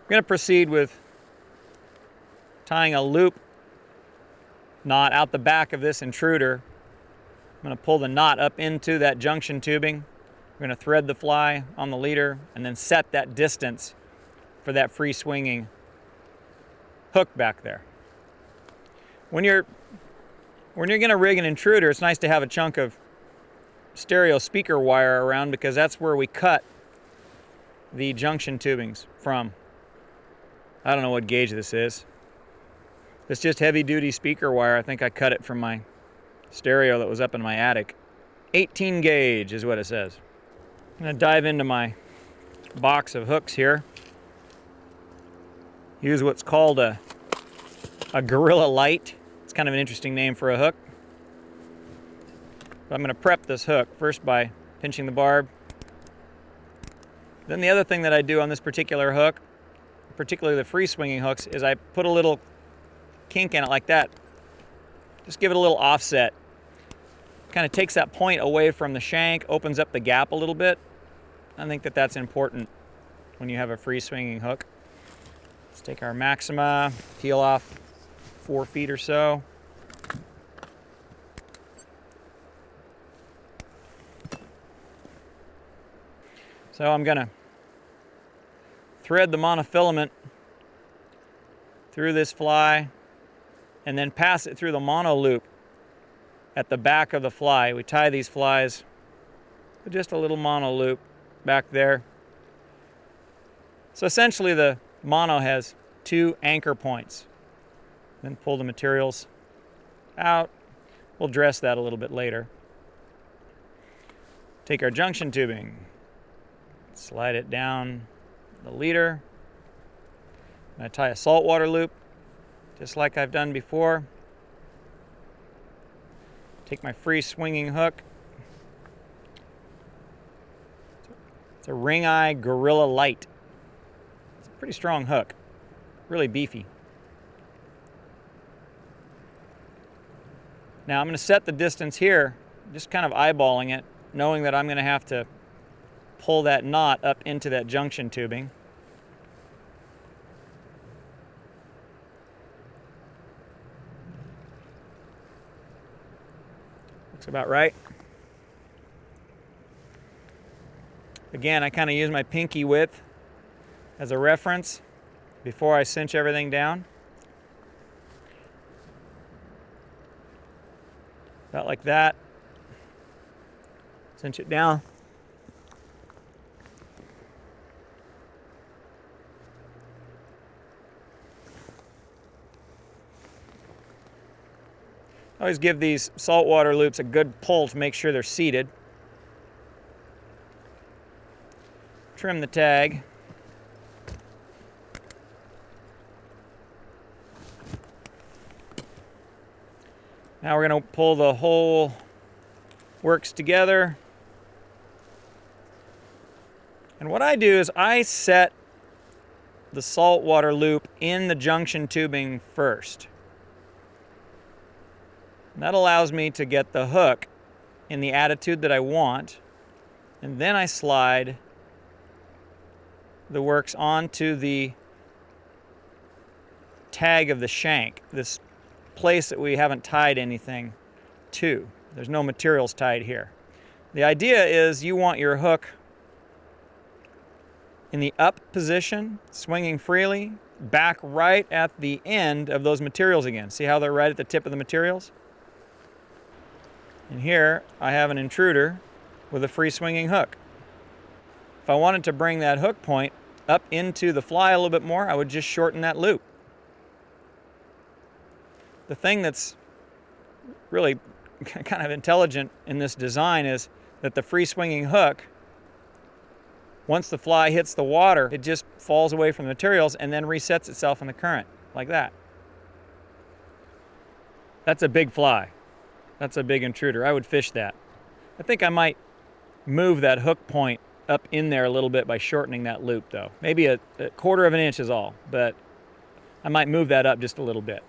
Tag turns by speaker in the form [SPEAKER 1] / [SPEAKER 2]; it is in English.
[SPEAKER 1] I'm going to proceed with tying a loop knot out the back of this Intruder. I'm going to pull the knot up into that junction tubing. We're going to thread the fly on the leader and then set that distance for that free swinging hook back there. When you're going to rig an Intruder, it's nice to have a chunk of stereo speaker wire around, because that's where we cut the junction tubings from. I don't know what gauge this is. It's just heavy duty speaker wire. I think I cut it from my stereo that was up in my attic. 18 gauge is what it says. I'm going to dive into my box of hooks here. Use what's called a Gorilla Light. It's kind of an interesting name for a hook. But I'm going to prep this hook first by pinching the barb. Then the other thing that I do on this particular hook, particularly the free swinging hooks, is I put a little kink in it like that. Just give it a little offset. Kind of takes that point away from the shank, opens up the gap a little bit. I think that that's important when you have a free swinging hook. Let's take our Maxima, peel off 4 feet or so. So I'm going to thread the monofilament through this fly and then pass it through the mono loop at the back of the fly. We tie these flies with just a little mono loop back there. So essentially the mono has 2 anchor points. Then pull the materials out. We'll dress that a little bit later. Take our junction tubing, slide it down the leader. I tie a saltwater loop, just like I've done before. Take my free swinging hook. It's a Ring Eye Gorilla Light. It's a pretty strong hook, really beefy. Now I'm going to set the distance here, just kind of eyeballing it, knowing that I'm going to have to pull that knot up into that junction tubing. Looks about right. Again, I kind of use my pinky width as a reference before I cinch everything down. About like that. Cinch it down. Always give these saltwater loops a good pull to make sure they're seated. Trim the tag. Now we're going to pull the whole works together. And what I do is I set the saltwater loop in the junction tubing first. And that allows me to get the hook in the attitude that I want, and then I slide the works onto the tag of the shank, this place that we haven't tied anything to. There's no materials tied here. The idea is you want your hook in the up position, swinging freely, back right at the end of those materials again. See how they're right at the tip of the materials? And here I have an Intruder with a free swinging hook. If I wanted to bring that hook point up into the fly a little bit more, I would just shorten that loop. The thing that's really kind of intelligent in this design is that the free swinging hook, once the fly hits the water, it just falls away from the materials and then resets itself in the current, like that. That's a big fly. That's a big Intruder. I would fish that. I think I might move that hook point up in there a little bit by shortening that loop, though. Maybe a quarter of an inch is all, but I might move that up just a little bit.